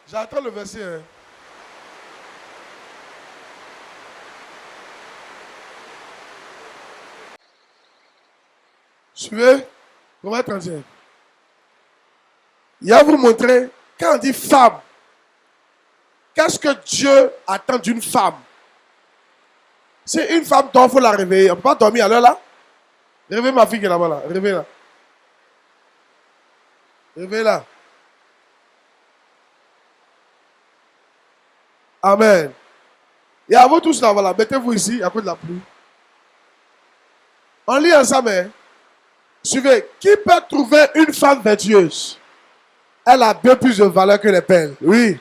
J'attends le verset. Hein. Suivez. Verset 31. Il va vous montrer, quand on dit femme, qu'est-ce que Dieu attend d'une femme? Si une femme dort, il faut la réveiller. On ne peut pas dormir à l'heure là. Réveille ma fille qui est là-bas là. Réveille-la. Réveille-la. Amen. Et à vous tous là, voilà. Mettez-vous ici à cause de la pluie. On lit ensemble. Hein? Suivez. Qui peut trouver une femme vertueuse? Elle a bien plus de valeur que les perles. Oui.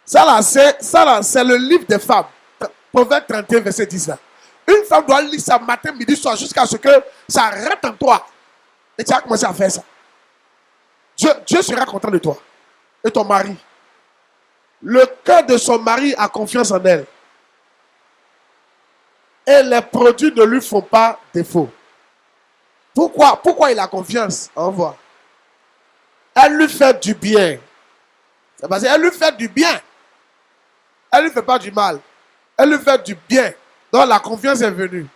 Ça là, c'est le livre des femmes. Proverbe 31, verset 10 là. Une femme doit lire ça matin, midi, soir, jusqu'à ce que ça rentre en toi. Et tu vas commencer à faire ça. Dieu sera content de toi. Et ton mari. Le cœur de son mari a confiance en elle. Et les produits ne lui font pas défaut. Pourquoi il a confiance? Au revoir. Elle lui fait du bien. C'est parce qu'elle lui fait du bien. Elle ne lui fait pas du mal. Elle lui fait du bien. Donc la confiance est venue.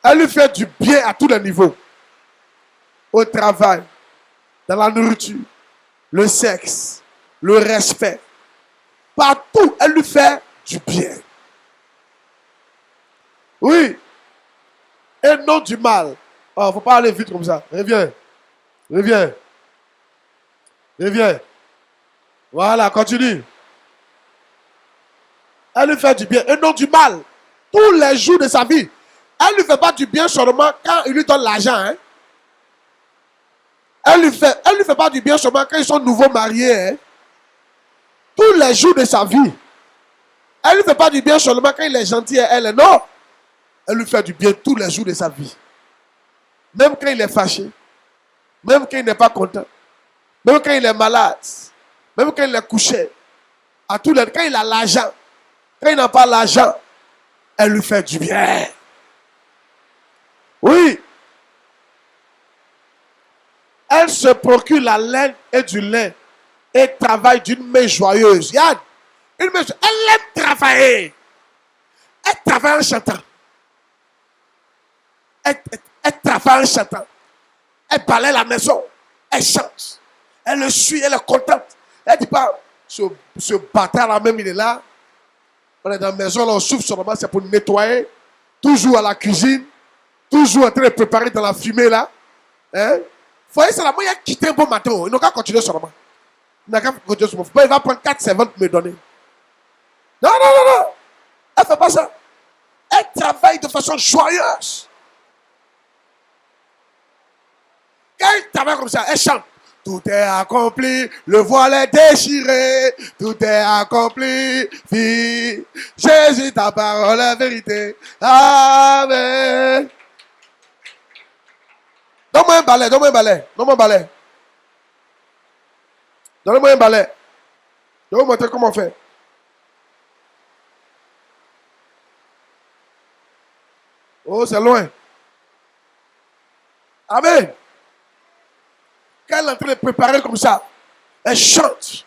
Elle lui fait du bien à tous les niveaux. Au travail, dans la nourriture, le sexe, le respect. Partout, elle lui fait du bien. Oui. Et non du mal. Oh, il ne faut pas aller vite comme ça. Reviens. Reviens. Reviens. Voilà, continue. Elle lui fait du bien et non du mal. Tous les jours de sa vie. Elle ne lui fait pas du bien seulement quand il lui donne l'argent. Hein? Elle lui fait pas du bien seulement quand ils sont nouveaux mariés. Hein? Tous les jours de sa vie. Elle ne lui fait pas du bien seulement quand il est gentil et elle. Non. Elle lui fait du bien tous les jours de sa vie. Même quand il est fâché. Même quand il n'est pas content. Même quand il est malade. Même quand il est couché. À tous les, quand il a l'argent. Quand il n'a pas l'argent. Elle lui fait du bien. Oui. Elle se procure la laine et du lait. Et travaille d'une main joyeuse. Regarde. Une main joyeuse. Elle aime travailler. Elle travaille en chantant. Elle travaille en chantant. Elle balaye la maison. Elle chante. Elle le suit. Elle est contente. Elle ne dit pas, ce bâtard là même, il est là. On est dans la maison, là, on souffle seulement, c'est pour nettoyer. Toujours à la cuisine. Toujours en train de préparer dans la fumée là. Hein? Vous voyez, c'est la moyen de quitter un bon matin. Il n'a qu'à continuer seulement. Il n'a qu'à continuer seulement. Il va prendre 4 servantes pour me donner. Non, non, non, non. Elle ne fait pas ça. Elle travaille de façon joyeuse. Quand elle travaille comme ça, elle chante. Tout est accompli, le voile est déchiré, tout est accompli, fille. Jésus, ta parole est vérité. Amen. Donne-moi un balai, donne-moi un balai, donne-moi un balai. Donne-moi un balai. Je vais vous montrer comment on fait. Oh, c'est loin. Amen. Quand elle est en train de préparer comme ça, elle chante.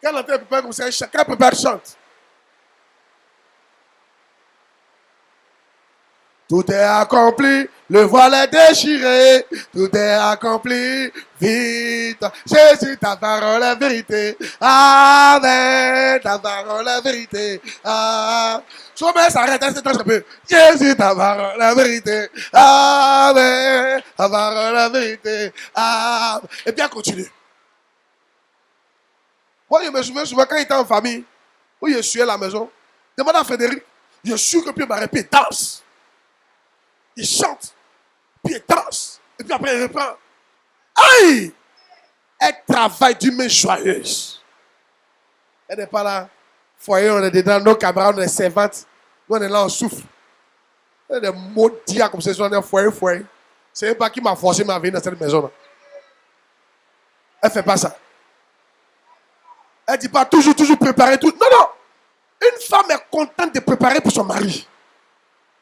Quand elle est en train de préparer comme ça, elle chante. Quand elle prépare, elle chante. Tout est accompli, le voile est déchiré, tout est accompli, vite. Jésus, ta parole est vérité. Amen, ta parole est vérité. Ah. Sommet s'arrête, elle s'étrange un peu. Jésus, ta parole est vérité. Amen, ta parole est vérité. Amen. Et bien continue. Moi, je me souviens souvent quand il était en famille, où je suis à la maison, demande à Frédéric, je suis que Pierre m'a répété, danse. Il chante, puis il danse, et puis après il reprend. Aïe! Elle travaille d'une main joyeuse. Elle n'est pas là. Foyer, on est dedans, nos camarades, on est servantes. Nous, on est là, on souffre. On est des maudits comme ça, on est foyer. C'est même pas qui m'a forcé ma vie dans cette maison-là. Elle ne fait pas ça. Elle ne dit pas toujours préparer tout. Non, non. Une femme est contente de préparer pour son mari.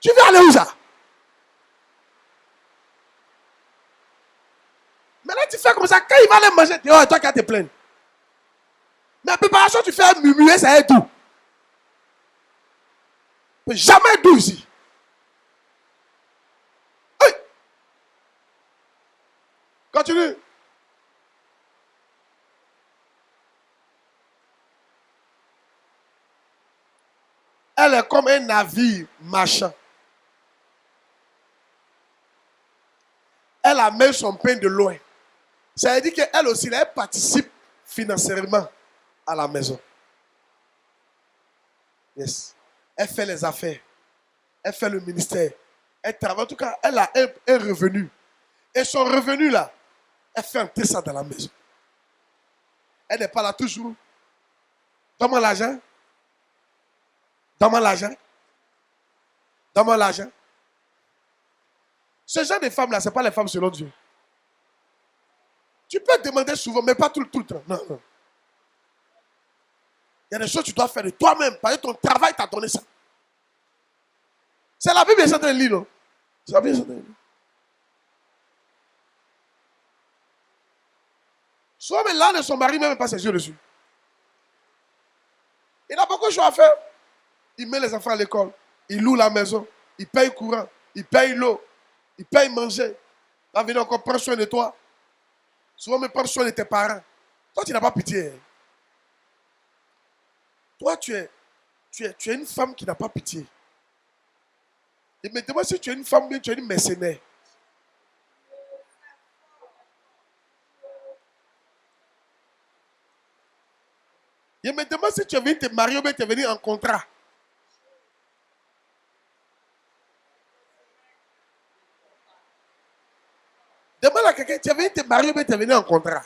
Tu veux aller où ça? Maintenant, tu fais comme ça. Quand il va aller manger, tu dis, oh, toi qui as te plaindre. Mais la préparation, tu fais murmurer, ça est doux. Mais jamais doux ici. Hey! Continue. Elle est comme un navire marchand. Elle amène son pain de loin. Ça veut dire qu'elle aussi, elle participe financièrement à la maison. Yes. Elle fait les affaires. Elle fait le ministère. Elle travaille. En tout cas, elle a un revenu. Et son revenu là, elle fait entrer ça dans la maison. Elle n'est pas là toujours. Donne-moi l'argent. Donne-moi l'argent. Donne-moi l'argent. Ce genre de femmes-là, ce n'est pas les femmes selon Dieu. Tu peux demander souvent, mais pas tout le temps. Non, non. Il y a des choses que tu dois faire de toi-même, parce que ton travail t'a donné ça. C'est la Bible qui est en train de lire, non? C'est la Bible qui est en train de lire. Souvent, mais là, son mari ne met pas ses yeux dessus. Il a beaucoup de choses à faire. Il met les enfants à l'école. Il loue la maison. Il paye courant. Il paye l'eau. Il paye manger. Il va venir encore prendre soin de toi. Souvent, mais prendre soin de tes parents. Toi, tu n'as pas pitié. Toi, tu es une femme qui n'a pas pitié. Et me demande si tu es une femme bien, tu es une mercenaire. Je me demande si tu es venu te marier ou bien tu es venu en contrat. Demande à quelqu'un, tu es venu te marier ou bien tu es venu en contrat.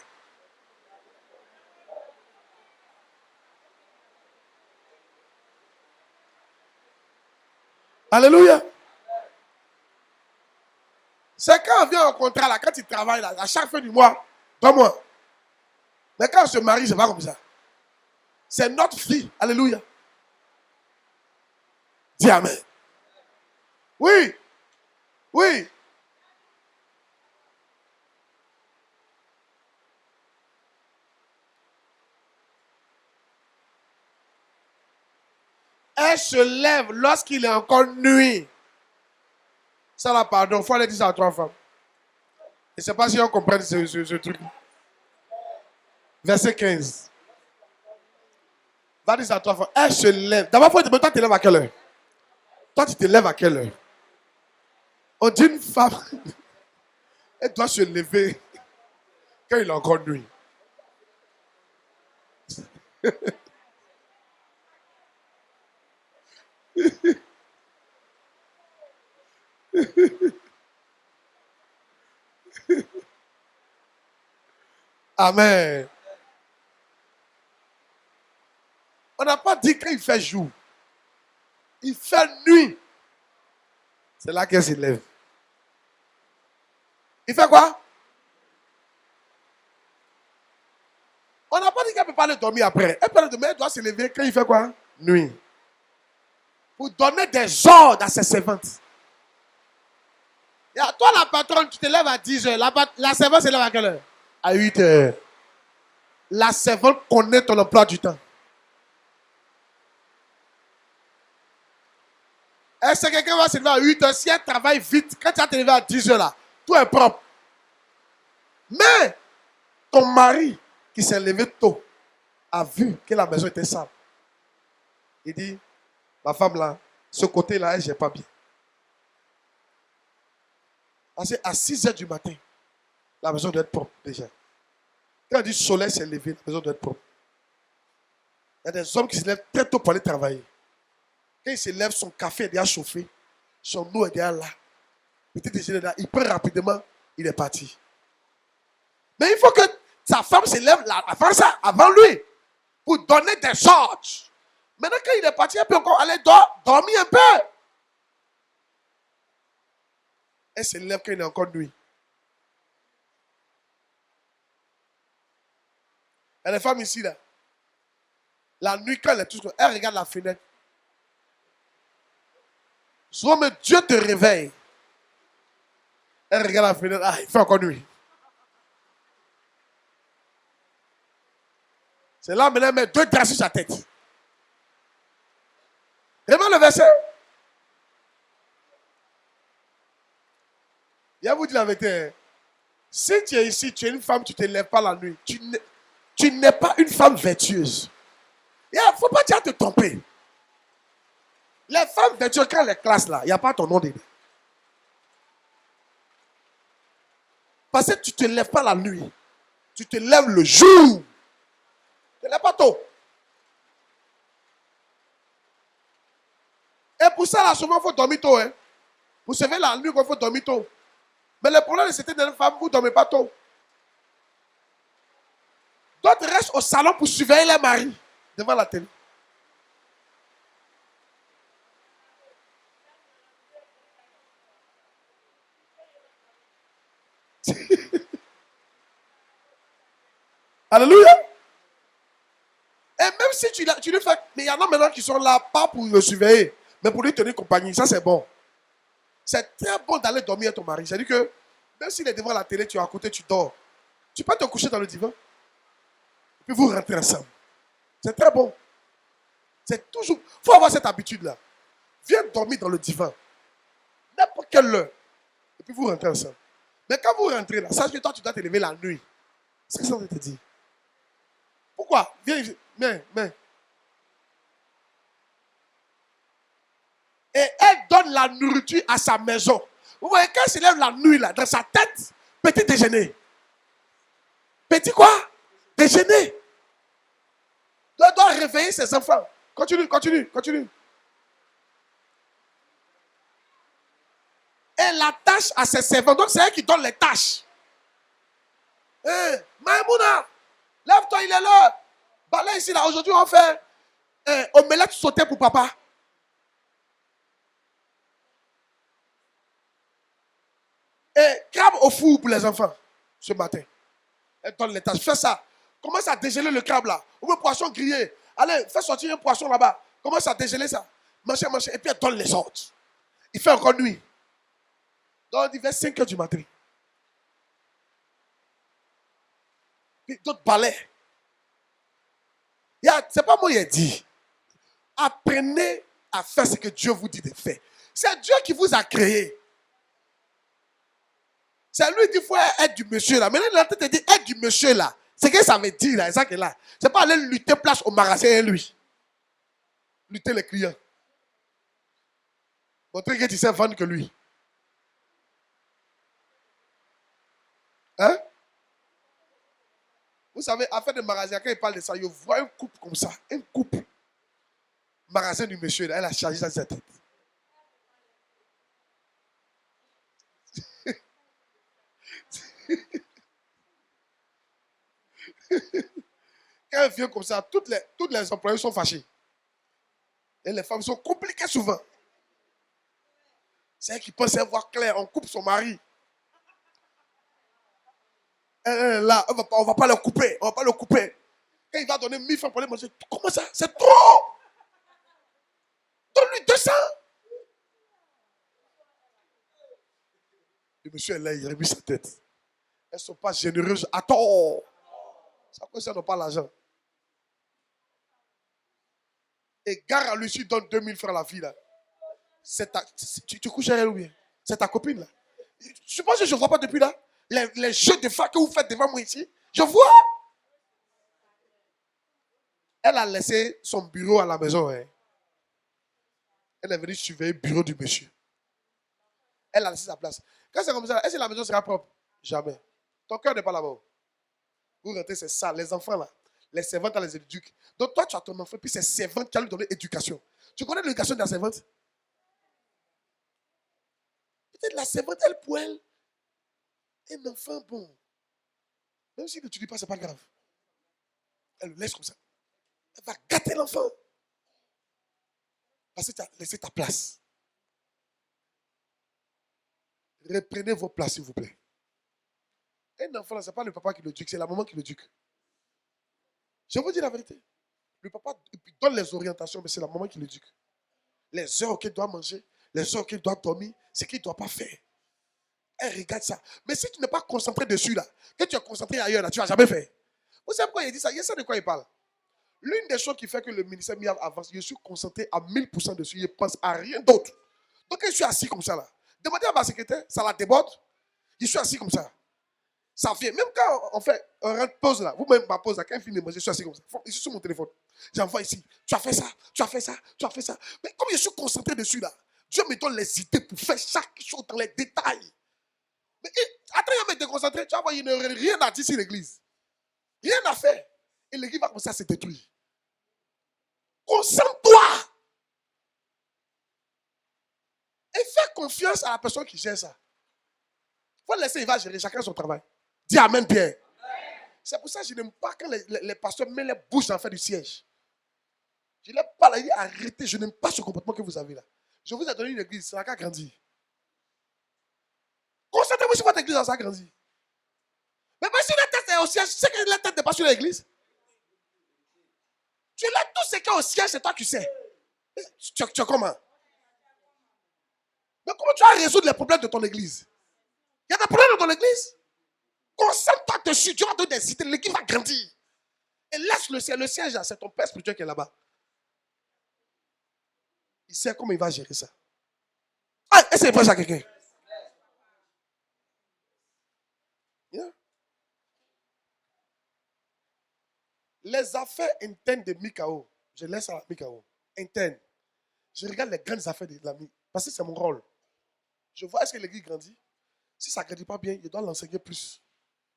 Alléluia. C'est quand on vient en contrat, là, quand tu travailles, là, à chaque fin du mois, donne-moi. Mais quand on se marie, c'est pas comme ça. C'est notre fille. Alléluia. Dis amen. Oui. Oui. Elle se lève lorsqu'il est encore nuit. Ça là, pardon, il faut aller dire ça à trois femmes. Je ne sais pas si on comprend ce truc. Verset 15. Va dire ça à trois femmes. Elle se lève. D'abord, toi, tu te lèves à quelle heure? Toi, tu te lèves à quelle heure? On dit une femme, elle doit se lever quand il est encore nuit. Amen. On n'a pas dit qu'il fait jour. Il fait nuit. C'est là qu'elle se lève. Il fait quoi? On n'a pas dit qu'elle ne peut pas le dormir après. Elle peut le dormir, elle doit se lever quand il fait quoi? Nuit. Pour donner des ordres à ses servantes. Et à toi, la patronne, tu te lèves à 10 heures. La servante se lève à quelle heure? À 8 heures. La servante connaît ton emploi du temps. Est-ce que quelqu'un va se lever à 8 heures? Si elle travaille vite, quand tu vas te lever à 10 heures là, tout est propre. Mais ton mari qui s'est levé tôt a vu que la maison était sale. Il dit, ma femme là, ce côté-là, elle n'est pas bien. Parce qu'à 6 heures du matin, la maison doit être propre déjà. Quand on dit soleil s'est levé, la maison doit être propre. Il y a des hommes qui se lèvent très tôt pour aller travailler. Quand ils se lèvent, son café est déjà chauffé, son eau est déjà là. Petit déjeuner là, il prend rapidement, il est parti. Mais il faut que sa femme se lève là, avant lui, pour donner des ordres. Maintenant, quand il est parti, elle peut encore aller dormir un peu. Elle se lève quand il est encore nuit. Il y a des femmes ici, là. La nuit, quand elle est toute, elle regarde la fenêtre. Souvent, mais Dieu te réveille. Elle regarde la fenêtre. Ah, il fait encore nuit. C'est là, maintenant, met 2 draps sur sa tête. Vraiment le verset. Il va vous dire la vérité. Hein. Si tu es ici, tu es une femme, tu ne te lèves pas la nuit. Tu n'es pas une femme vertueuse. Il ne faut pas dire te tromper. Les femmes vertueuses, quand les classes là, il n'y a pas ton nom dedans. Parce que tu ne te lèves pas la nuit. Tu te lèves le jour. Tu ne te lèves pas tôt. Et pour ça, là, souvent, il faut dormir tôt. Hein. Vous savez, la nuit, il faut dormir tôt. Mais le problème de certaines femmes, vous ne dormez pas tôt. D'autres restent au salon pour surveiller les maris devant la télé. Alléluia. Et même si tu le fais, mais il y en a maintenant qui sont là, pas pour le surveiller, mais pour lui tenir compagnie. Ça, c'est bon. C'est très bon d'aller dormir avec ton mari. C'est-à-dire que même s'il est devant la télé, tu es à côté, tu dors. Tu peux te coucher dans le divan. Et puis vous rentrez ensemble. C'est très bon. C'est toujours. Il faut avoir cette habitude-là. Viens dormir dans le divan. N'importe quelle heure. Et puis vous rentrez ensemble. Mais quand vous rentrez là, sache que toi, tu dois te lever la nuit. C'est ce que ça veut te dire. Pourquoi? Viens, mais. Et elle donne la nourriture à sa maison. Vous voyez, quand elle se lève la nuit, là, dans sa tête, petit déjeuner. Petit quoi? Déjeuner. Elle doit réveiller ses enfants. Continue. Elle l'attache à ses servants. Donc, c'est elle qui donne les tâches. Hé, Maïmouna, lève-toi, il est là. Bah là, ici, là, aujourd'hui, on fait omelette sautée pour papa. Et crabe au four pour les enfants, ce matin. Elle donne les tâches. Fais ça. Commence à dégeler le crabe là. Ou le poisson grillé. Allez, fais sortir un poisson là-bas. Commence à dégeler ça. Mangez. Et puis elle donne les ordres. Il fait encore nuit. Donc, il fait 5 heures du matin. Puis d'autres balais. C'est pas moi qui ai dit. Apprenez à faire ce que Dieu vous dit de faire. C'est Dieu qui vous a créé. C'est lui qui dit qu'il faut être du monsieur là. Maintenant, il a te dit être du monsieur là. C'est ce que ça veut dire là. C'est ça que là. C'est pas aller lutter place au magasin et lui. Lutter les clients. Montrer que tu sais vendre que lui. Hein? Vous savez, affaire de magasin, quand il parle de ça, il voit un couple comme ça. Un couple. Magasin du monsieur là. Elle a chargé dans sa tête. Quand elle vient comme ça, toutes les employés sont fâchés. Et les femmes sont compliquées souvent. C'est elle qui pense voir clair. On coupe son mari. Là, on va pas le couper. On va pas le couper. Quand il va donner 1000 francs pour aller manger, comment ça? C'est trop! Donne-lui 200. Le monsieur est là, il a remis sa tête. Elles ne sont pas généreuses à tort. Ça cause qu'elles n'ont pas l'argent. Et gare à lui, si donne 2000 francs à la fille là. Tu couches avec elle ou bien? C'est ta copine là. Je pense que je ne vois pas depuis là. Les jeux de femmes que vous faites devant moi ici. Je vois. Elle a laissé son bureau à la maison. Hein. Elle est venue surveiller le bureau du monsieur. Elle a laissé sa place. Quand c'est comme ça, est-ce que la maison sera propre? Jamais. Ton cœur n'est pas là-bas. Vous rentrez, c'est ça. Les enfants là. Les servantes, les éduquent. Donc toi, tu as ton enfant, puis c'est servante qui a lui donné éducation. Tu connais l'éducation de la servante? Peut-être la servante, elle pour elle, un enfant bon. Même si ne tu dis pas, c'est pas grave. Elle le laisse comme ça. Elle va gâter l'enfant. Parce que tu as laissé ta place. Reprenez vos places, s'il vous plaît. Un enfant, ce n'est pas le papa qui le éduque, c'est la maman qui le éduque. Je vous dis la vérité. Le papa donne les orientations, mais c'est la maman qui l'éduque. Les heures qu'elle doit manger, les heures qu'il doit dormir, ce qu'il ne doit pas faire. Elle regarde ça. Mais si tu n'es pas concentré dessus, là, que tu es concentré ailleurs, là, tu ne vas jamais faire. Vous savez pourquoi il dit ça? Il sait de quoi il parle. L'une des choses qui fait que le ministère MIAV avance, je suis concentré à 1000% dessus. Je ne pense à rien d'autre. Donc, quand je suis assis comme ça, là, demandez à ma secrétaire, ça la déborde. Je suis assis comme ça. Ça vient. Même quand on fait un rentre pause là, vous-même, ma pause là, quand je finis de manger, je suis assis comme ça. Je suis sur mon téléphone. J'envoie ici. Tu as fait ça, tu as fait ça, tu as fait ça. Mais comme je suis concentré dessus là, Dieu me donne les idées pour faire chaque chose dans les détails. Mais attends, il va me déconcentrer. Tu vas voir, il n'y a rien à dire sur l'église. Rien à faire. Et l'église va commencer à se détruire. Concentre-toi. Et fais confiance à la personne qui gère ça. Il faut laisser, il va gérer chacun son travail. Dis amen, Pierre. C'est pour ça que je n'aime pas quand les pasteurs mettent les bouches dans le fait du siège. Je n'ai pas dit arrêtez, je n'aime pas ce comportement que vous avez là. Je vous ai donné une église, ça n'a qu'à grandir. Concentrez-vous sur votre église, ça a grandi. Mais si la tête est au siège, tu sais que la tête n'est pas sur l'église. Tu laisses tout ce qui est au siège, c'est toi qui sais. Tu es comment? Mais comment tu vas résoudre les problèmes de ton église? Il y a des problèmes dans ton église. Concentre-toi dessus, Dieu va te donner des idées, l'église va grandir. Et laisse le siège. Le siège, c'est ton père spirituel qui est là-bas. Il sait comment il va gérer ça. Ah, est-ce qu'il prêche à quelqu'un? Yeah. Les affaires internes de Mikao, je laisse à Mikao. Internes. Je regarde les grandes affaires de l'ami. Parce que c'est mon rôle. Je vois est-ce que l'église grandit. Si ça ne grandit pas bien, je dois l'enseigner plus.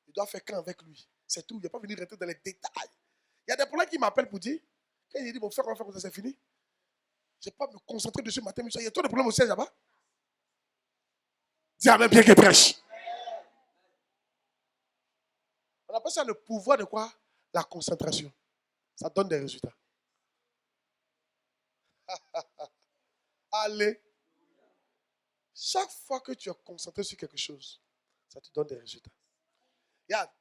Je dois faire camp avec lui. C'est tout. Il ne va pas venir rentrer dans les détails. Il y a des problèmes qui m'appellent pour dire. Quand il dit, mon frère, on va faire comme ça, c'est fini. Je ne vais pas me concentrer dessus matin. Il y a trop de problèmes au siège là-bas. Dis amen bien qu'il prêche. On appelle ça le pouvoir de quoi? La concentration. Ça donne des résultats. Allez. Chaque fois que tu es concentré sur quelque chose, ça te donne des résultats.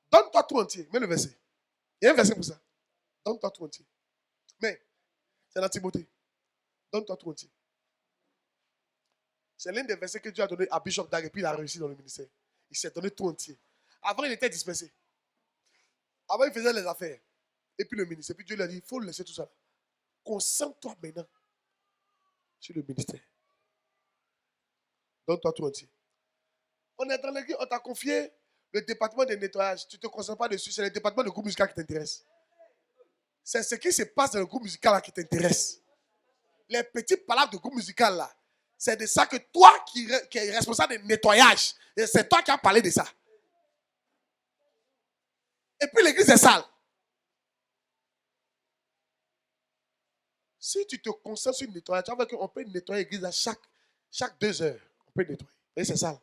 Donne-toi tout entier. Mets le verset. Il y a un verset pour ça. Donne-toi tout entier. Mais, c'est dans Timothée. Donne-toi tout entier. C'est l'un des versets que Dieu a donné à Bishop Dag et puis il a réussi dans le ministère. Il s'est donné tout entier. Avant, il était dispersé. Avant, il faisait les affaires. Et puis le ministère. Puis Dieu lui a dit, il faut laisser tout ça. Concentre-toi maintenant sur le ministère. Donne-toi tout entier. On est dans l'église, on t'a confié le département de nettoyage. Tu ne te concentres pas dessus. C'est le département de groupe musical qui t'intéresse. C'est ce qui se passe dans le groupe musical là qui t'intéresse. Les petites palabres de groupe musical là. C'est de ça que toi qui es responsable de nettoyage, c'est toi qui as parlé de ça. Et puis l'église est sale. Si tu te concentres sur le nettoyage, tu vois qu'on peut nettoyer l'église à chaque 2 heures. On peut nettoyer. Et c'est sale.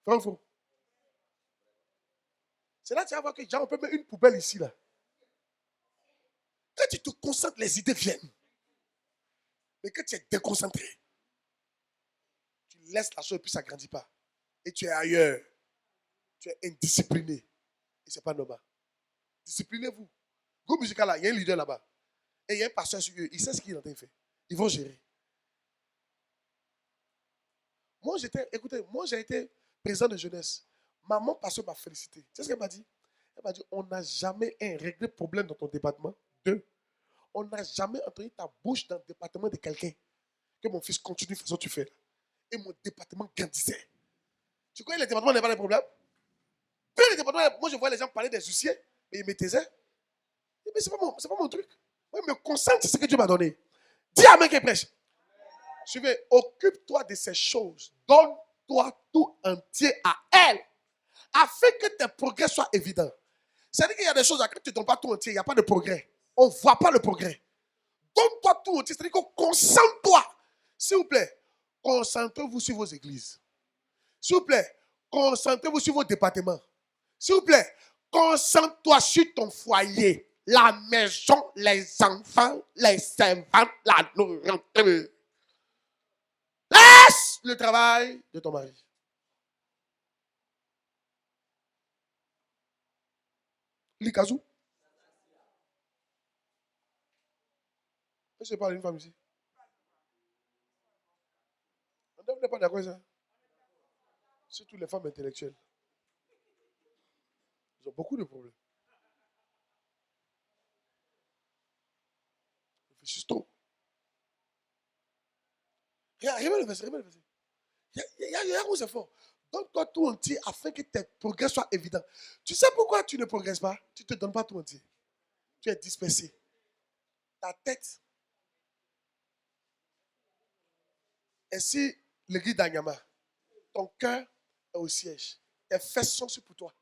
Vrai ou faux? C'est là que tu vas voir que genre, on peut mettre une poubelle ici là. Quand tu te concentres, les idées viennent. Mais quand tu es déconcentré, tu laisses la chose et puis ça ne grandit pas. Et tu es ailleurs. Tu es indiscipliné. Et ce n'est pas normal. Disciplinez-vous. Groupe musical là, il y a un leader là-bas. Et il y a un pasteur sur eux. Il sait ce qu'il est en train de faire. Ils vont gérer. Moi, j'ai été président de jeunesse. Maman pasteur m'a félicité. Tu sais ce qu'elle m'a dit? Elle m'a dit, on n'a jamais réglé problème dans ton département. 2, on n'a jamais entendu ta bouche dans le département de quelqu'un. Que mon fils continue de faire ce que tu fais. Et mon département grandissait. Tu connais le département n'a pas de problème? Puis le département, moi je vois les gens parler des huissiers, mais ils me taisaient. Mais c'est pas mon truc. Moi, je me concentre sur ce que Dieu m'a donné. Dis amen qui prêche. Suivez, occupe-toi de ces choses. Donne-toi tout entier à elle. Afin que tes progrès soient évidents. C'est-à-dire qu'il y a des choses, quand tu ne donnes pas tout entier, il n'y a pas de progrès. On ne voit pas le progrès. Donne-toi tout entier. C'est-à-dire que concentre-toi. S'il vous plaît, concentrez-vous sur vos églises. S'il vous plaît, concentrez-vous sur vos départements. S'il vous plaît, concentre-toi sur ton foyer. La maison, les enfants, les servantes, la nourriture. Laisse le travail de ton mari. Likazou. Je parle d'une femme ici. On n'est pas d'accord avec ça. Surtout les femmes intellectuelles. Ils ont beaucoup de problèmes. Réfléchissent trop. Regarde le verset, regarde le verset. Il y a un gros effort. Donne-toi tout entier afin que tes progrès soient évidents. Tu sais pourquoi tu ne progresses pas? Tu ne te donnes pas tout entier. Tu es dispersé. Ta tête est sur l'église d'Anyama. Ton cœur est au siège. Tes fesses sont sur pour toi.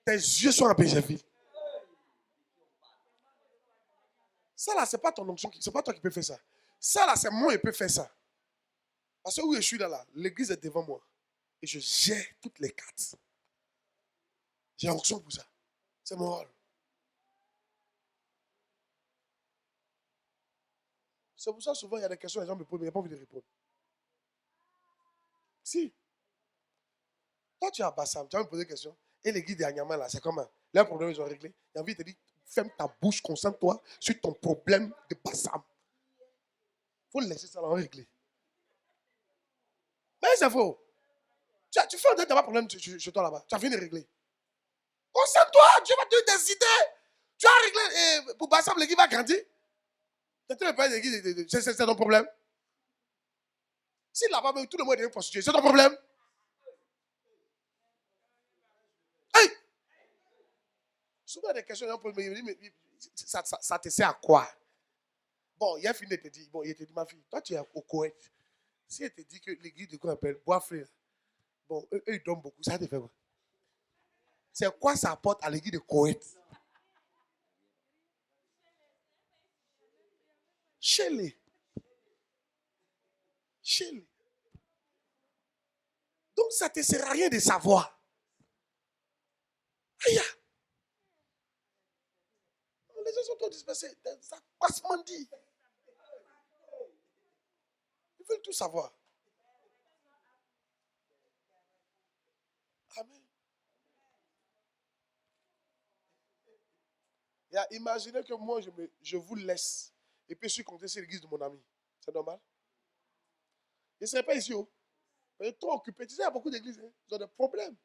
Tes yeux sont à Pégerville. Ça là, c'est pas ton onction, c'est pas toi qui peux faire ça. Ça là, c'est moi qui peux faire ça. Parce que où je suis là, l'église est devant moi. Et je gère toutes les cartes. J'ai onction pour ça. C'est mon rôle. C'est pour ça souvent il y a des questions, les gens me posent, mais il n'y a pas envie de répondre. Si. Toi, tu es à Bassam, tu vas me poser des questions. Et l'église de Anyama, là, c'est comment? Leurs problèmes, ils ont réglé. Il y a envie de te dire, ferme ta bouche, concentre-toi sur ton problème de Bassam. Il faut laisser ça là, régler. Mais c'est faux. Tu fais un de tes problèmes chez toi là-bas. Tu as fini de régler. Concentre-toi, Dieu va te donner des idées. Tu as réglé, pour Bassam, l'église va grandir. C'est ton problème. Si là-bas, tout le monde est prostitué, c'est ton problème. Hey! Souvent, des questions, mais ça te sert à quoi? Bon, il a fini de te dire, bon, il te dit, ma fille, toi, tu es au Koweït. Si elle te dit que l'église de quoi appelle Bois-Frère, bon, eux, ils donnent beaucoup, ça te fait quoi? C'est quoi ça apporte à l'église de Koweït? Chez les. Donc, ça ne te sert à rien de savoir. Aïe! Les gens sont tous dispersés. Ça passe dit. Ils veulent tout savoir. Amen. Imaginez que moi, je vous laisse. Et puis, je suis compté sur l'église de mon ami. C'est normal? Je ne serais pas ici. Vous êtes trop occupé. Tu sais, il y a beaucoup d'églises. Hein? Ils ont des problèmes.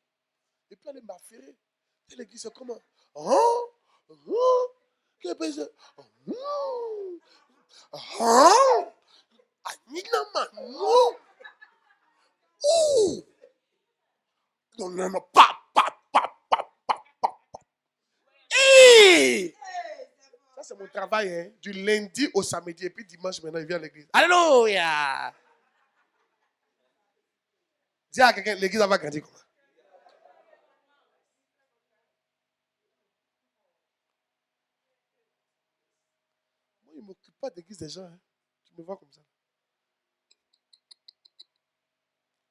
Et puis, elle est m'affairer. L'église, c'est comment? Qu'est-ce que c'est? Non, pas. Ça, c'est mon travail, hein? Du lundi au samedi. Et puis dimanche, maintenant, il vient à l'église. Alléluia! Dis à quelqu'un, l'église va grandir comment? Moi, il ne m'occupe pas d'église des gens. Hein? Tu me vois comme ça.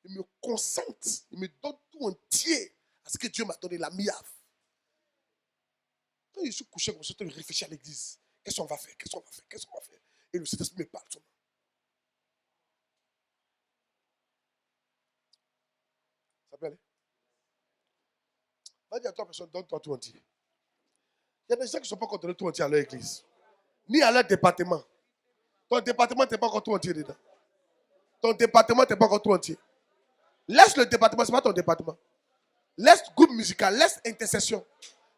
Il me concentre. Il me donne tout entier à ce que Dieu m'a donné, la miaf. Quand je suis couché comme ça, je réfléchis à l'église. Qu'est-ce qu'on va faire? Et le Saint-Esprit me parle. Ça peut aller? Va dire à toi, personne, donne-toi tout entier. Il y a des gens qui ne sont pas contrôlés tout entier à leur église. Ni à leur département. Ton département, tu n'es pas encore tout entier dedans. Ton département, tu n'es pas encore tout entier. Laisse le département, ce n'est pas ton département. Laisse groupe musical, laisse intercession.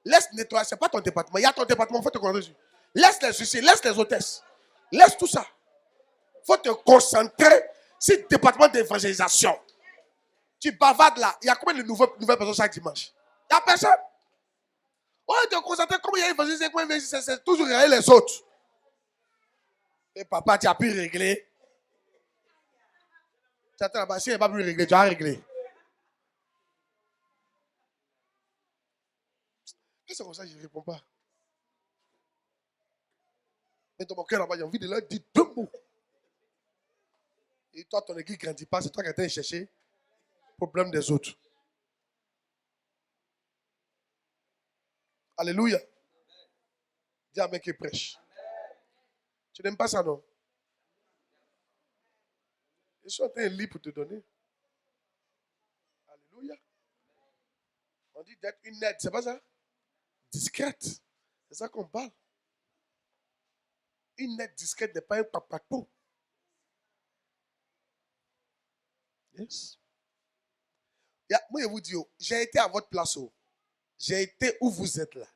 Laisse nettoyage, ce n'est pas ton département. Il y a ton département, il faut te concentrer dessus. Laisse les huissiers, laisse les hôtesses. Laisse tout ça. Il faut te concentrer sur le département d'évangélisation. Tu bavardes là. Il y a combien de nouvelles personnes chaque dimanche? Il n'y a personne. On va te concentrer comment il y a évangélisé, c'est toujours regarder les autres. Et papa, tu as pu régler. Tu attends là-bas, si il n'a pas pu régler, tu as réglé. C'est comme ça que je ne réponds pas. Mais dans mon cœur là-bas, j'ai envie de leur dire 2 mots. Et toi, ton église ne grandit pas, c'est toi qui es en train de chercher le problème des autres. Alléluia. Dis à mec qui prêche. Tu n'aimes pas ça, non? Je suis en train de lire pour te donner. Alléluia. On dit d'être une aide, c'est pas ça? Discrète. C'est ça qu'on parle. Une aide discrète n'est pas un papatou. Yes. Moi, je vous dis, j'ai été à votre place. J'ai été où vous êtes là.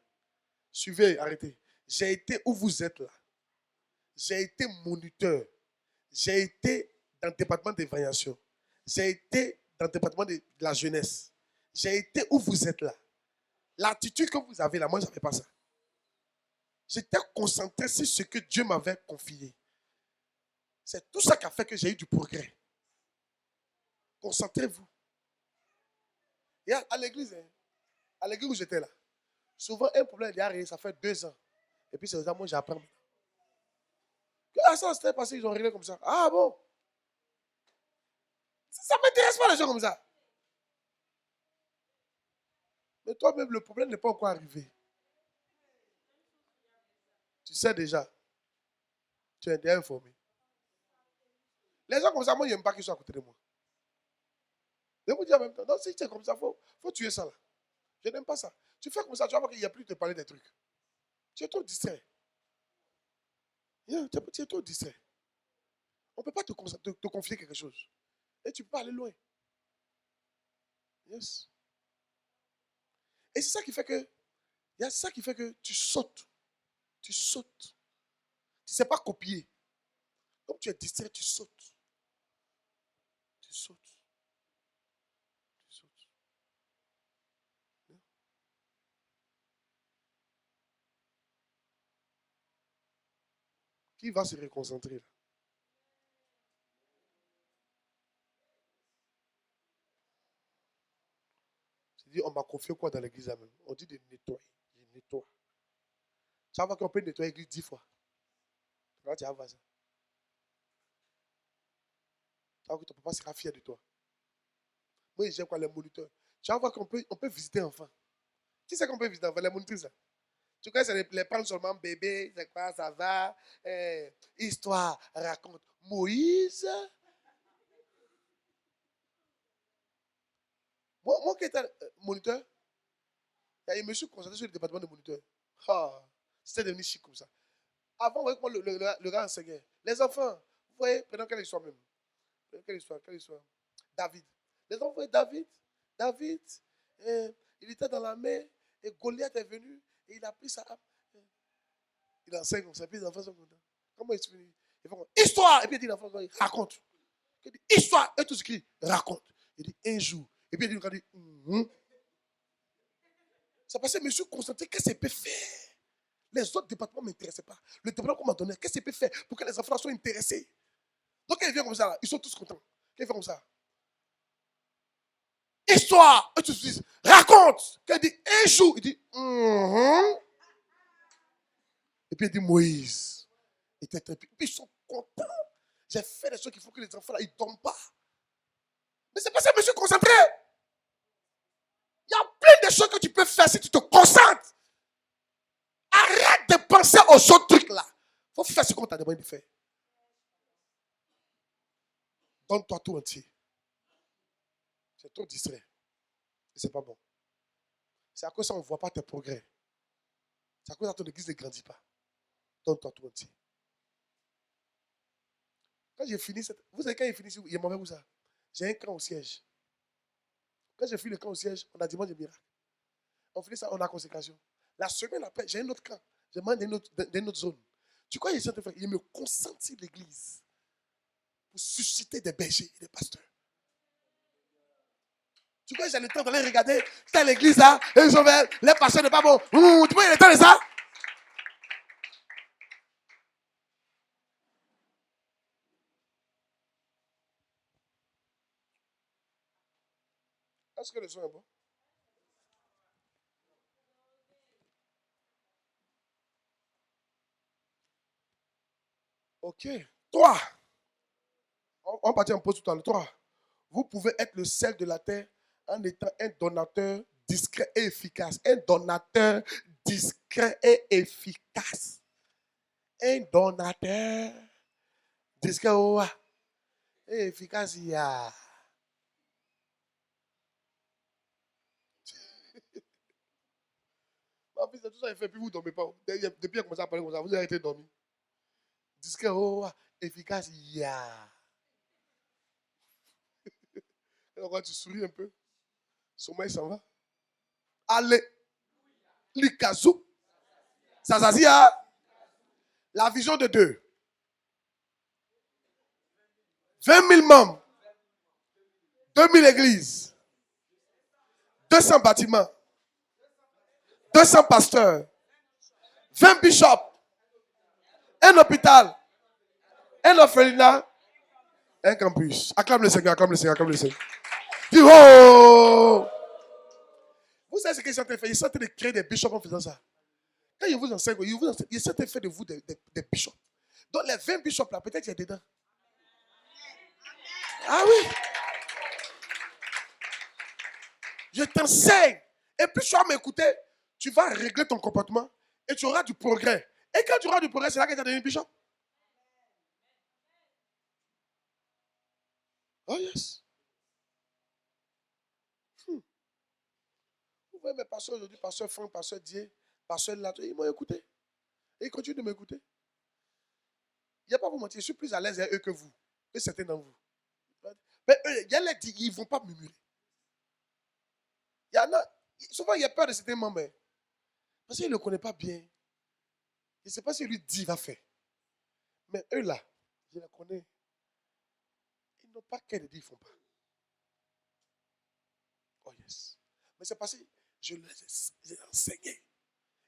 Suivez, arrêtez. J'ai été où vous êtes là. J'ai été moniteur. J'ai été dans le département d'évaluation. J'ai été dans le département de la jeunesse. J'ai été où vous êtes là. L'attitude que vous avez là, moi, je n'avais pas ça. J'étais concentré sur ce que Dieu m'avait confié. C'est tout ça qui a fait que j'ai eu du progrès. Concentrez-vous. Et à l'église, à l'église où j'étais là, souvent un problème est arrivé, ça fait 2 ans. Et puis c'est aux moi j'apprends. Ah, ça s'était passé, ils ont réglé comme ça. Ah bon? Ça ne m'intéresse pas les gens comme ça. Mais toi-même, le problème n'est pas encore arrivé. Tu sais déjà. Tu es déjà informé. Les gens comme ça, moi, je n'aime pas qu'ils soient à côté de moi. Je vous dis en même temps, non, si tu es comme ça, il faut tuer ça là. Je n'aime pas ça. Tu fais comme ça, tu vas voir qu'il n'y a plus de te parler des trucs. Tu es trop distrait. Tu es trop distrait. On ne peut pas te confier quelque chose. Et tu ne peux pas aller loin. Yes. Et c'est ça qui fait que, il y a ça qui fait que tu sautes. Tu sautes. Tu ne sais pas copier. Comme tu es distrait, tu sautes. Tu sautes. Tu sautes. Qui va se reconcentrer là? C'est dit, on m'a confié quoi dans l'église là même? On dit de nettoyer. Je nettoie. Tu vas voir qu'on peut nettoyer l'église 10 fois. Là, tu vas voir ça. Tu vas voir que ton papa sera fier de toi. Moi, j'aime quoi les moniteurs. Tu vas voir qu'on peut visiter enfants. Qui c'est qu'on peut visiter enfants? Les monitrices là. Tu connais, c'est les prendre seulement bébé, c'est quoi, ça va, histoire, raconte. Moïse. Moi qui étais moniteur, je me suis concentré sur le département de moniteur. Ah, c'était devenu chic comme ça. Avant, vous voyez comment le gars enseignait. Les enfants, vous voyez, pendant quelle histoire même? Quelle histoire? David. Les enfants, vous voyez David. David, il était dans la mer et Goliath est venu et il a pris sa hape. Il enseigne comme ça, puis les enfants sont contents. Comment il se finit? Ils font histoire. Et puis il dit l'enfant, raconte. Il dit histoire. Et tout ce qu'il raconte. Il dit un jour. Et puis il dit, c'est parce que je me suis concentré, qu'est-ce qu'il peut faire? Les autres départements ne m'intéressaient pas. Le département qu'on m'a donné, qu'est-ce qu'il peut faire pour que les enfants soient intéressés? Donc quand il vient comme ça, ils sont tous contents. Quand il fait comme ça, histoire. Et tout ce qu'ils raconte. Quand il dit un jour, il dit, et puis il dit Moïse. Et puis ils sont contents. J'ai fait des choses qu'il faut que les enfants là, ils ne dorment pas. Mais c'est parce que je me suis concentré. Il y a plein de choses que tu peux faire si tu te concentres. Arrête de penser aux autres trucs là. Il faut faire ce qu'on t'a demandé de faire. Donne-toi tout entier. C'est trop distrait. Et c'est pas bon. C'est à cause ça qu'on ne voit pas tes progrès. C'est à cause ça que ton église ne grandit pas. Donne-toi tout entier. Quand j'ai fini vous savez quand j'ai fini, il m'avait où ça? J'ai un camp au siège. Quand j'ai fini le camp au siège, on a dimanche de miracle. On finit ça, on a consécration. La semaine après, j'ai un autre camp. Je demande d'une autre zone. Tu crois qu'il il me concentre sur l'église pour susciter des bergers et des pasteurs. Tu crois que j'ai le temps d'aller regarder telle église là, et les pasteurs ne pas bon. Tu vois, il y a le temps de ça? Est-ce que le son est bon? Ok. 3. On partit en pause tout à l'heure. 3. Vous pouvez être le sel de la terre en étant un donateur discret et efficace. Un donateur discret et efficace. Un donateur discret et efficace. Ma fille, c'est tout ça, il fait, puis vous ne dormez pas. Depuis qu'il a commencé à parler comme ça, vous avez arrêté de dormir. Discret, oh, efficace, yeah. Et quand tu souris un peu, sommeil s'en va. Allez, l'ikazou. Ça dit, la vision de Dieu. 20 000 membres, 2000 églises, 200 bâtiments, 200 pasteurs, 20 bishops, un hôpital, un orphelinat, un campus. Acclame le Seigneur, acclame le Seigneur, acclame le Seigneur. Dis, oh! Vous savez ce qu'ils sont en train de faire? Ils sont en train de créer des bishops en faisant ça. Quand ils vous enseignent, ils sont en train de faire de vous des bishops. Donc les 20 bishops là, peut-être il y a dedans. Ah oui! Je t'enseigne. Et plus tu vas m'écouter, tu vas régler ton comportement et tu auras du progrès. Et quand tu auras du progrès, c'est là que tu as devenu bishop. Oh yes. Vous voyez mes pasteurs aujourd'hui, pasteur Franck, pasteur Dieu, pasteur Lato, ils m'ont écouté. Et ils continuent de m'écouter. Il n'y a pas à vous mentir, je suis plus à l'aise avec eux que vous. Et certains d'entre vous. Mais eux, il y a les dit, ils ne vont pas murmurer. Il y en a, souvent il y a peur de certains membres. Parce qu'ils ne le connaissent pas bien. Je ne sais pas si lui dit, il va faire. Mais eux là, je les connais. Ils n'ont pas qu'à le dire, ils ne font pas. Oh yes. Mais c'est parce que je les ai enseignés.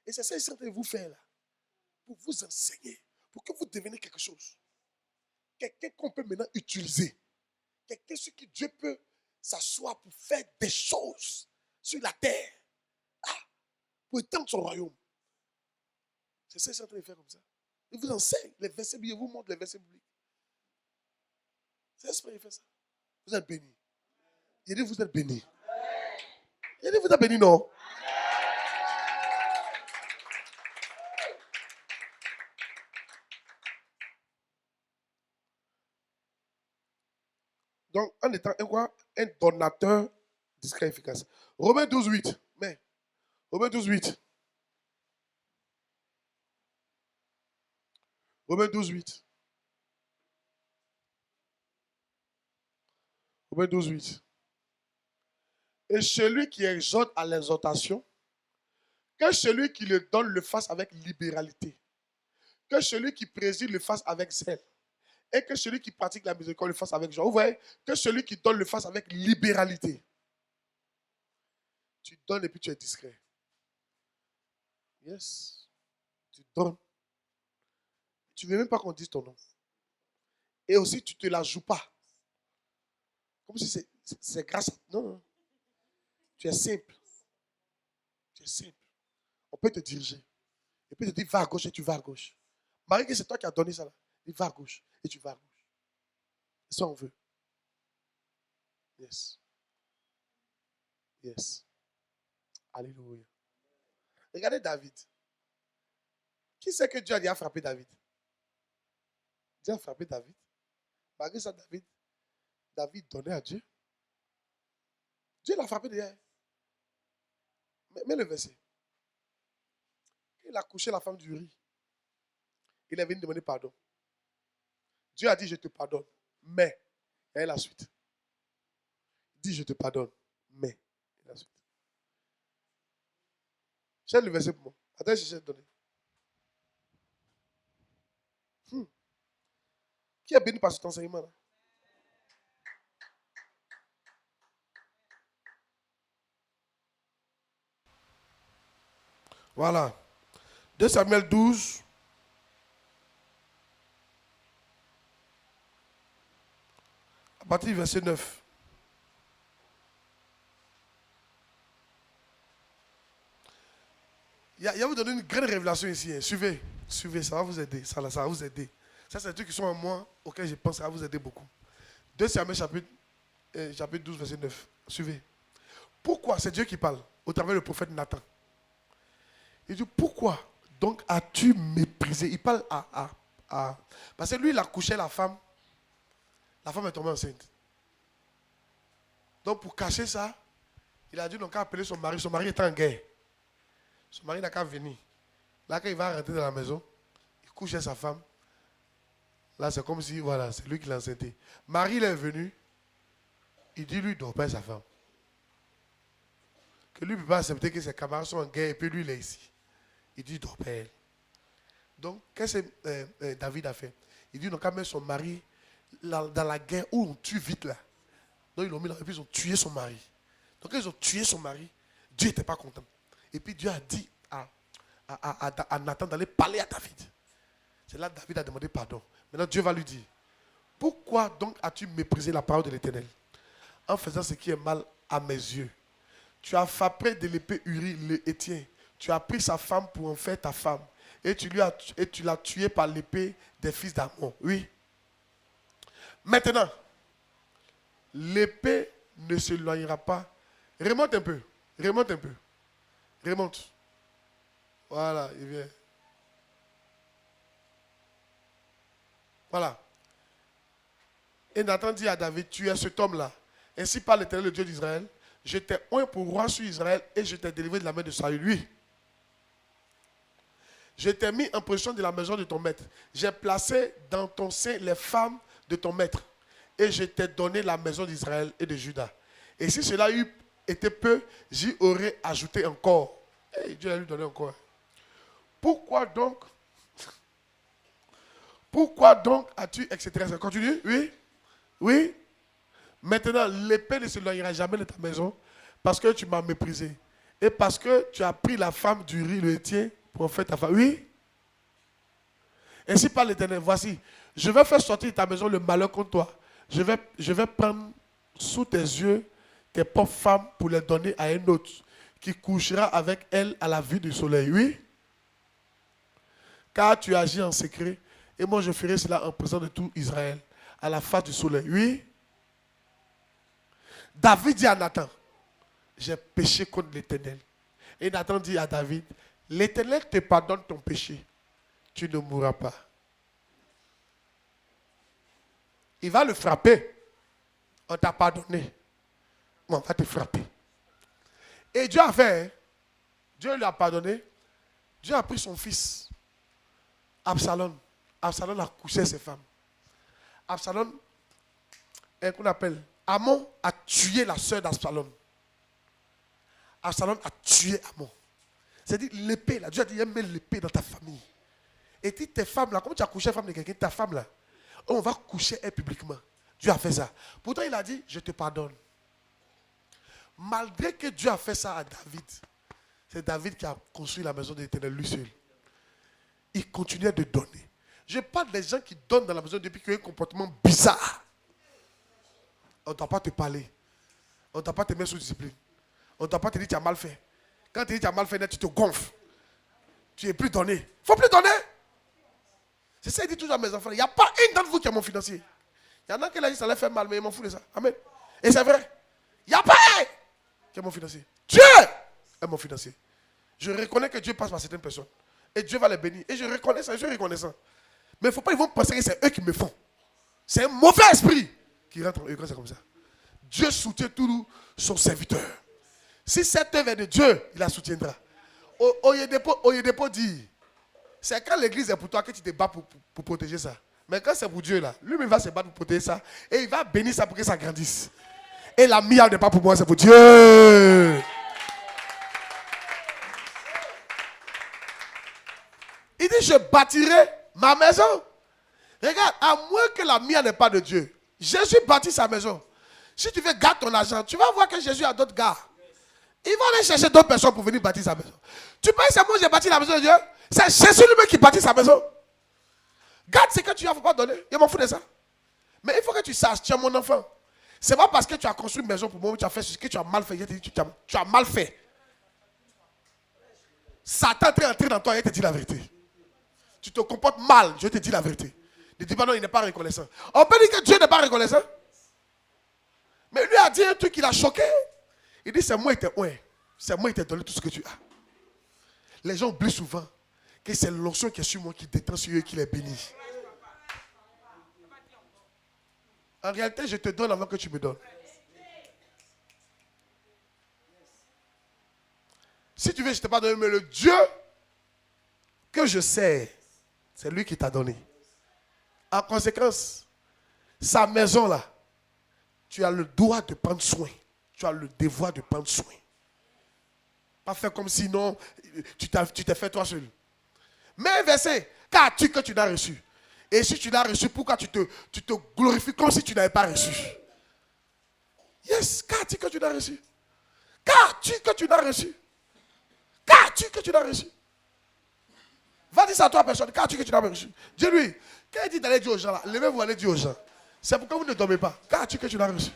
Et c'est ça qu'ils sont en train de vous faire là. Pour vous enseigner. Pour que vous deveniez quelque chose. Quelqu'un qu'on peut maintenant utiliser. Quelqu'un sur qui Dieu peut s'asseoir pour faire des choses sur la terre. Pour étendre son royaume. C'est ça qu'ils sont en train de faire comme ça. Il vous enseigne les versets bibliques. Il vous montre les versets bibliques. C'est ça qu'il fait ça. Vous êtes bénis. Il dit vous êtes bénis. Il dit vous êtes bénis, non? Donc, en étant un donateur discret et efficace. Romains 12, 8. Mais, Romains 12, 8. Romains 12, 8. Romains 12, 8. Et celui qui exhorte à l'exhortation, que celui qui le donne le fasse avec libéralité. Que celui qui préside le fasse avec zèle. Et que celui qui pratique la miséricorde le fasse avec joie. Vous voyez? Que celui qui donne le fasse avec libéralité. Tu donnes et puis tu es discret. Yes. Tu donnes. Tu ne veux même pas qu'on dise ton nom. Et aussi, tu ne te la joues pas. Comme si c'est grâce à... Non, non. Tu es simple. Tu es simple. On peut te diriger. Et puis te dire, va à gauche et tu vas à gauche. Marie, que c'est toi qui as donné ça là. Il va à gauche et tu vas à gauche. C'est ça on veut. Yes. Yes. Alléluia. Regardez David. Qui c'est que Dieu a dit à frapper David? Dieu a frappé David. Malgré ça, David donnait à Dieu. Dieu l'a frappé derrière. Mais le verset. Il a couché la femme du riz. Il est venu demander pardon. Dieu a dit, je te pardonne. Mais, il y a la suite. Il dit, je te pardonne. Mais, il y a la suite. Cherche le verset pour moi. Attends, je cherche de donner. Qui est béni par cet enseignement-là? Voilà. 2 Samuel 12. À partir du verset 9. Il y a vous donner une grande révélation ici. Hein. Suivez, ça va vous aider. Ça va vous aider. Ça, c'est des trucs qui sont en moi, auxquels je pense que ça va vous aider beaucoup. 2 Samuel chapitre 12, verset 9. Suivez. Pourquoi? C'est Dieu qui parle, au travers du prophète Nathan. Il dit, pourquoi donc as-tu méprisé? Il parle à... Parce que lui, il a couché la femme. La femme est tombée enceinte. Donc, pour cacher ça, il a dit, donc, qu'à appeler son mari. Son mari est en guerre. Son mari n'a qu'à venir. Là, quand il va rentrer dans la maison, il couche avec sa femme. Là, c'est comme si, voilà, c'est lui qui l'a enceinté. Marie, il est venu. Il dit, lui, il dort pas sa femme. Que lui ne peut pas accepter que ses camarades sont en guerre et puis lui, il est ici. Il dit, il dort pas elle. Donc, qu'est-ce que David a fait? Il dit, non, quand même son mari, dans la guerre où on tue vite là. Donc, ils l'ont mis là et puis ils ont tué son mari. Donc, quand ils ont tué son mari, Dieu n'était pas content. Et puis, Dieu a dit à Nathan d'aller parler à David. C'est là que David a demandé pardon. Maintenant, Dieu va lui dire, pourquoi donc as-tu méprisé la parole de l'Éternel en faisant ce qui est mal à mes yeux? Tu as frappé de l'épée Uri, le Héthien. Tu as pris sa femme pour en faire ta femme. Et tu l'as tué par l'épée des fils d'Amon. Oui. Maintenant, l'épée ne s'éloignera pas. Remonte un peu. Remonte un peu. Remonte. Voilà, il vient. Voilà. Et Nathan dit à David, tu es cet homme-là. Ainsi parle l'Éternel, le Dieu d'Israël. Je t'ai oint pour roi sur Israël et je t'ai délivré de la main de Saül. Lui. Je t'ai mis en possession de la maison de ton maître. J'ai placé dans ton sein les femmes de ton maître. Et je t'ai donné la maison d'Israël et de Juda. Et si cela eût été peu, j'y aurais ajouté encore. Et Dieu a lui donné encore. Pourquoi donc as-tu, etc. Ça continue? Oui? Oui? Maintenant, l'épée ne s'éloignera jamais de ta maison parce que tu m'as méprisé. Et parce que tu as pris la femme d'Uri, le Héthien, pour en faire ta femme. Oui? Ainsi parle l'Éternel. Voici, je vais faire sortir de ta maison le malheur contre toi. Je vais prendre sous tes yeux tes pauvres femmes pour les donner à un autre qui couchera avec elles à la vue du soleil. Oui? Car tu agis en secret et moi je ferai cela en présence de tout Israël à la face du soleil. Oui? David dit à Nathan, j'ai péché contre l'Éternel. Et Nathan dit à David, l'Éternel te pardonne ton péché. Tu ne mourras pas. Il va le frapper. On t'a pardonné. On va te frapper. Et Dieu a fait. Dieu lui a pardonné. Dieu a pris son fils, Absalom. Absalom a couché ses femmes. Absalom, qu'on appelle, Amon a tué la sœur d'Absalom. Absalom a tué Amon. C'est-à-dire l'épée là. Dieu a dit, il met l'épée dans ta famille. Et dit, tes femmes là, comme tu as couché la femme de quelqu'un, ta femme là, on va coucher elle publiquement. Dieu a fait ça. Pourtant, il a dit, je te pardonne. Malgré que Dieu a fait ça à David, c'est David qui a construit la maison de l'Éternel, lui seul. Il continuait de donner. Je parle des gens qui donnent dans la maison depuis qu'ils ont un comportement bizarre. On ne doit pas te parler. On ne doit pas te mettre sous discipline. On ne doit pas te dire que tu as mal fait. Quand tu dis que tu as mal fait, tu te gonfles. Tu n'es plus donné. Il ne faut plus donner. C'est ça, il dit toujours à mes enfants. Il n'y a pas une d'entre vous qui est mon financier. Il y en a qui a dit que ça leur fait mal, mais ils m'en foutent de ça. Amen. Et c'est vrai. Il n'y a pas un qui est mon financier. Dieu est mon financier. Je reconnais que Dieu passe par certaines personnes. Et Dieu va les bénir. Et je reconnais ça, je suis reconnaissant. Mais il ne faut pas qu'ils vont penser que c'est eux qui me font. C'est un mauvais esprit qui rentre en eux quand c'est comme ça. Dieu soutient tout son serviteur. Si cette œuvre est de Dieu, il la soutiendra. Oyedepo dit, c'est quand l'église est pour toi que tu te bats pour protéger ça. Mais quand c'est pour Dieu là, lui-même va se battre pour protéger ça. Et il va bénir ça pour que ça grandisse. Et la mienne n'est pas pour moi, c'est pour Dieu. Il dit, je bâtirai ma maison. Regarde, à moins que la mienne n'est pas de Dieu. Jésus bâtit sa maison. Si tu veux garder ton argent, tu vas voir que Jésus a d'autres gars. Il va aller chercher d'autres personnes pour venir bâtir sa maison. Tu penses que c'est moi qui j'ai bâti la maison de Dieu? C'est Jésus lui-même qui bâtit sa maison. Garde ce que tu as, il ne faut pas donner. Il m'en fout de ça. Mais il faut que tu saches, tu es mon enfant. C'est pas parce que tu as construit une maison pour moi que tu as fait ce que tu as mal fait. Je te dis, tu as mal fait. Satan est entré dans toi et te dit la vérité. Tu te comportes mal, je te dis la vérité. Ne dis pas non, il n'est pas reconnaissant. On peut dire que Dieu n'est pas reconnaissant. Mais lui a dit un truc qui l'a choqué. Il dit, c'est moi qui t'ai oint. C'est moi qui t'ai donné tout ce que tu as. Les gens oublient souvent que c'est l'onction qui est sur moi qui détend sur eux et qui les bénit. En réalité, je te donne avant que tu me donnes. Si tu veux, je ne t'ai pas donné, mais le Dieu que je sais, c'est lui qui t'a donné. En conséquence, sa maison là, tu as le droit de prendre soin. Tu as le devoir de prendre soin. Pas faire comme si non, tu t'es fait toi seul. Mais un verset, qu'as-tu que tu n'as reçu? Et si tu l'as reçu, pourquoi tu te glorifies comme si tu n'avais pas reçu? Yes, qu'as-tu que tu n'as reçu? Qu'as-tu que tu n'as reçu? Qu'as-tu que tu n'as reçu? Va dire ça à toi, personne. Qu'as-tu que tu n'as reçu? Dis-lui, quand il dit d'aller dire aux gens là, levez-vous, allez dire aux gens. C'est pourquoi vous ne dormez pas. Qu'as-tu que tu n'as reçu?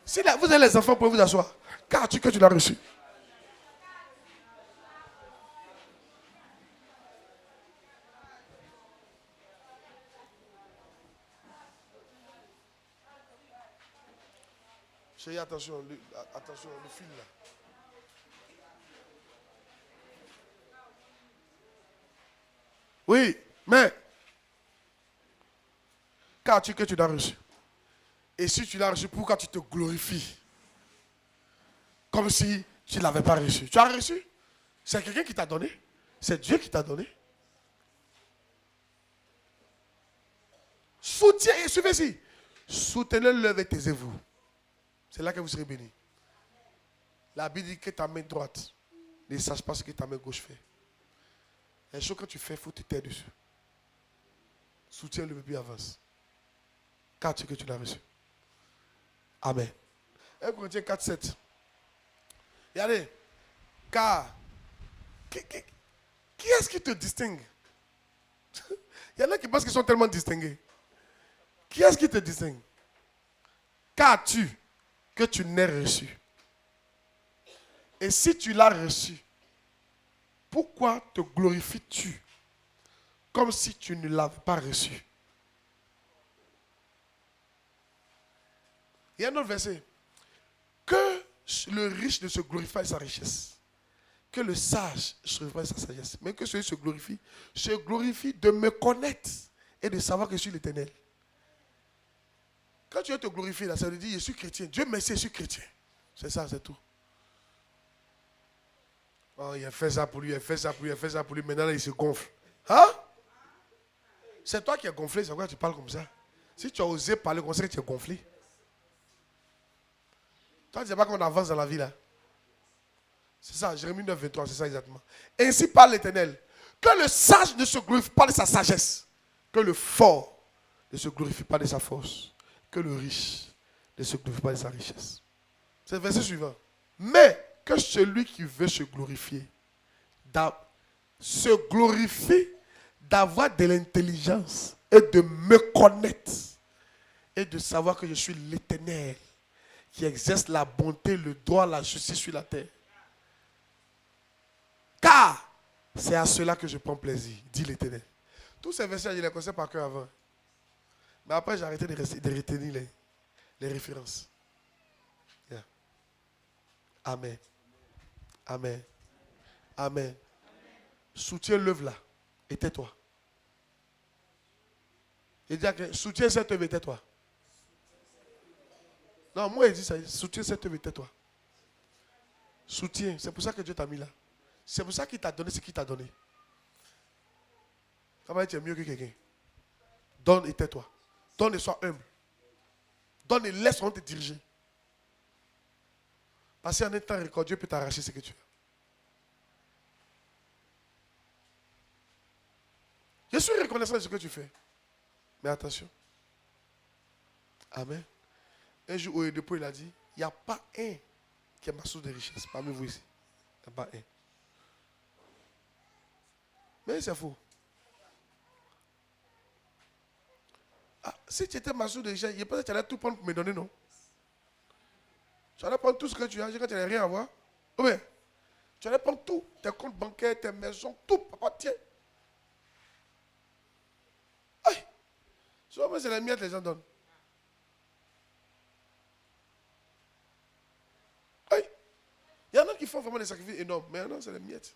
Si vous avez les enfants, vous pouvez vous asseoir. Qu'as-tu que tu n'as reçu? Chérie, attention, attention, le fil là. Oui, mais qu'as-tu que tu l'as reçu? Et si tu l'as reçu, pourquoi tu te glorifies? Comme si tu ne l'avais pas reçu. Tu as reçu? C'est quelqu'un qui t'a donné. C'est Dieu qui t'a donné. Soutiens et suivez-y. Soutenez-le et taisez-vous. C'est là que vous serez bénis. La Bible dit que ta main droite ne sache pas ce que ta main gauche fait. Les choses que tu fais, il faut te taire dessus. Soutiens-le et puis avance. Qu'as-tu que tu l'as reçu? Amen. 1 Corinthiens 4, 7. Regardez. Car, qui est-ce qui te distingue? Il y en a qui pensent qu'ils sont tellement distingués. Qui est-ce qui te distingue? Qu'as-tu que tu n'aies reçu? Et si tu l'as reçu, pourquoi te glorifies-tu comme si tu ne l'avais pas reçu? Il y a un autre verset. Que le riche ne se glorifie pas de sa richesse. Que le sage se glorifie de sa sagesse. Mais que celui se glorifie de me connaître et de savoir que je suis l'Éternel. Quand tu veux te glorifier, là, ça veut dire je suis chrétien. Dieu merci, je suis chrétien. C'est ça, c'est tout. Oh, il a fait ça pour lui, il a fait ça pour lui, il a fait ça pour lui. Maintenant, là, il se gonfle. Hein? C'est toi qui es gonflé, c'est pourquoi tu parles comme ça. Si tu as osé parler comme ça, tu es gonflé. Toi, tu ne sais pas qu'on avance dans la vie, là. C'est ça, Jérémie 9, 23, c'est ça exactement. Ainsi parle l'Éternel. Que le sage ne se glorifie pas de sa sagesse. Que le fort ne se glorifie pas de sa force. Que le riche ne se glorifie pas de sa richesse. C'est le verset suivant. Mais que celui qui veut se glorifier d'avoir de l'intelligence et de me connaître et de savoir que je suis l'Éternel qui exerce la bonté, le droit, la justice sur la terre. Car c'est à cela que je prends plaisir, dit l'Éternel. Tous ces versets, je les connaissais par cœur avant. Mais après, j'ai arrêté de retenir les références. Yeah. Amen. Amen. Amen. Soutiens l'œuvre là et tais-toi. Il dit que soutiens cette œuvre et tais-toi. Non, moi, il dit ça. Soutiens cette œuvre et tais-toi. Soutiens. C'est pour ça que Dieu t'a mis là. C'est pour ça qu'il t'a donné ce qu'il t'a donné. Comment tu es mieux que quelqu'un? Donne et tais-toi. Donne et sois humble. Donne et laisse-on te diriger. Parce qu'en un temps record, Dieu peut t'arracher ce que tu as. Je suis reconnaissant de ce que tu fais. Mais attention. Amen. Un jour, au dépôt, il a dit, il n'y a pas un qui est ma source de richesse parmi vous ici. Il n'y a pas un. Mais c'est faux. Ah, si tu étais ma source de richesse, je pense que tu allais tout prendre pour me donner, non? Tu allais prendre tout ce que tu as, quand tu n'as rien à voir. Oui. Tu allais prendre tout, tes comptes bancaires, tes maisons, tout, papa, tiens. Aïe. Souvent, c'est les miettes que les gens donnent. Aïe. Il y en a qui font vraiment des sacrifices énormes, mais non, c'est les miettes.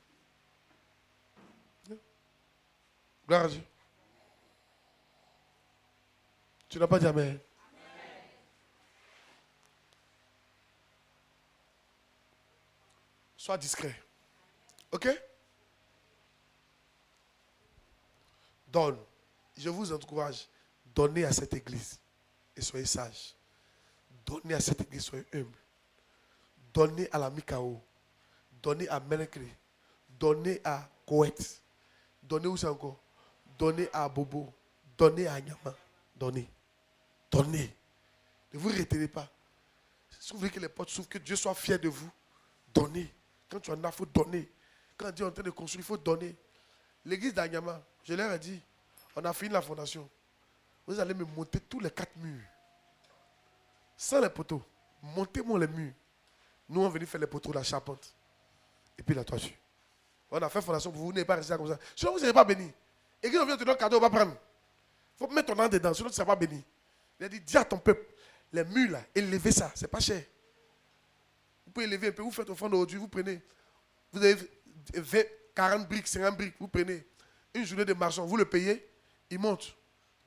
Gloire à Dieu. Tu n'as pas dit amen. Sois discret. Ok? Donne. Je vous encourage. Donnez à cette église et soyez sages. Donnez à cette église, soyez humbles. Donnez à la Mikao. Donnez à Menekri. Donnez à Koweït. Donnez où c'est encore? Donnez à Bobo. Donnez à Nyama. Donnez. Donnez. Ne vous retenez pas. Si vous voulez que les portes s'ouvrent, que Dieu soit fier de vous, donnez. Quand tu en as, il faut donner. Quand Dieu est en train de construire, il faut donner. L'église d'Anyama, je leur ai dit, on a fini la fondation. Vous allez me monter tous les 4 murs. Sans les poteaux. Montez-moi les murs. Nous, on est venus faire les poteaux, la charpente. Et puis la toiture. On a fait fondation pour vous, vous n'êtes pas resté comme ça. Sinon, vous ne serez pas béni. Et quand on vient te donner un cadeau, on va prendre. Il faut mettre ton nom dedans, sinon tu ne seras pas béni. Il a dit, dis à ton peuple, les murs là, élevez ça, c'est pas cher. Vous pouvez élever un peu, vous faites offrande aujourd'hui, vous prenez. Vous avez 20, 40 briques, 50 briques, vous prenez. Une journée de marchand, vous le payez, il monte.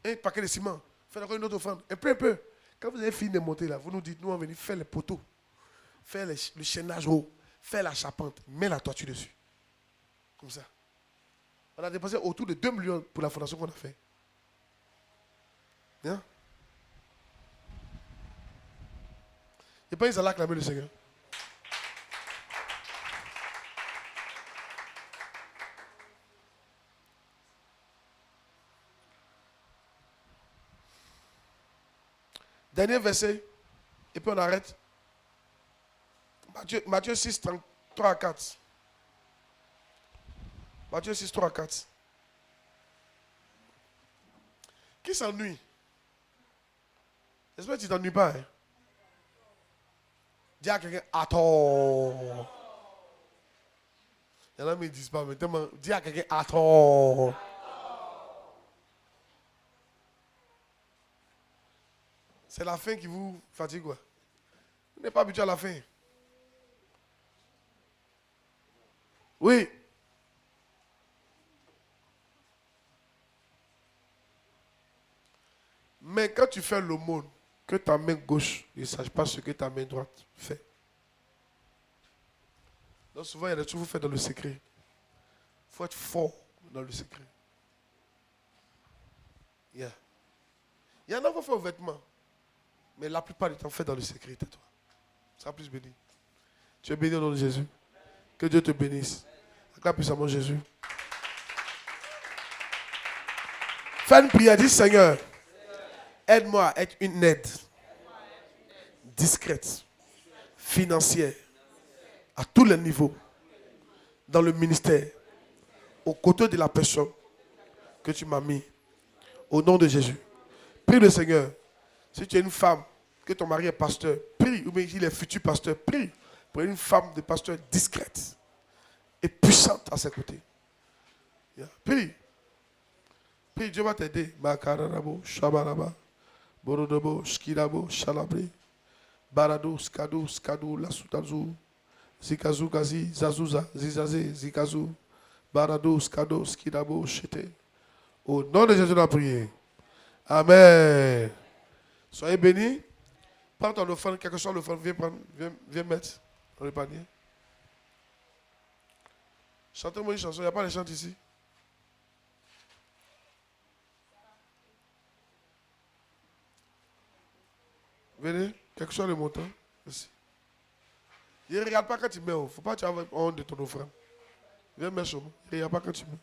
Un paquet de ciment, faites encore une autre offrande. Un peu. Quand vous avez fini de monter là, vous nous dites, nous on va venir faire les poteaux, faire le chaînage haut, faire la charpente, mettre la toiture dessus. Comme ça. On a dépensé autour de 2 millions pour la fondation qu'on a fait. Bien? Et pas ils allaient acclamer le Seigneur. Dernier verset, et puis on arrête. Matthieu 6, 3 à 4. Matthieu 6, 3 à 4. Qui s'ennuie? J'espère que tu ne t'ennuies pas. Hein? Dis à quelqu'un, attends. Il y en a qui ne disent pas, mais dis à quelqu'un, attends. C'est la fin qui vous fatigue, quoi. Vous n'êtes pas habitué à la fin. Oui. Mais quand tu fais l'aumône, que ta main gauche ne sache pas ce que ta main droite fait. Donc souvent, il y a des trucs que vous faites dans le secret. Il faut être fort dans le secret. Il y en a qui font vêtements. Mais la plupart du temps, fait dans le secret, tais-toi. Tu seras plus béni. Tu es béni au nom de Jésus. Que Dieu te bénisse. Acclame puissamment Jésus. Fais une prière, dis Seigneur, aide-moi à être une aide discrète, financière, à tous les niveaux, dans le ministère, aux côtés de la personne que tu m'as mis. Au nom de Jésus. Prie le Seigneur. Si tu es une femme, que ton mari est pasteur, prie. Ou bien il est futur pasteur, prie pour une femme de pasteur discrète et puissante à ses côtés. Prie. Prie, Dieu va t'aider. Makarabo, Shabaraba, Borodobo, Skidabo, Shalabre, Barado, Skado, Skado, Lasutazu, Zikazu, Gazi, Zazuza, Zizaze, Zikazu, Barado, Skado, Skidabo, Chete. Au nom de Jésus, on a prié. Amen. Soyez bénis. Prends ton offrande, quelque chose l'offrande, viens mettre dans le panier. Chantez-moi une chanson, il n'y a pas de chant ici. Venez, quelque chose de montant. Merci. Ne regarde pas quand tu mets. Il ne faut pas que tu aies honte de ton offrande. Viens mettre sur moi. Ne regarde pas quand tu mets.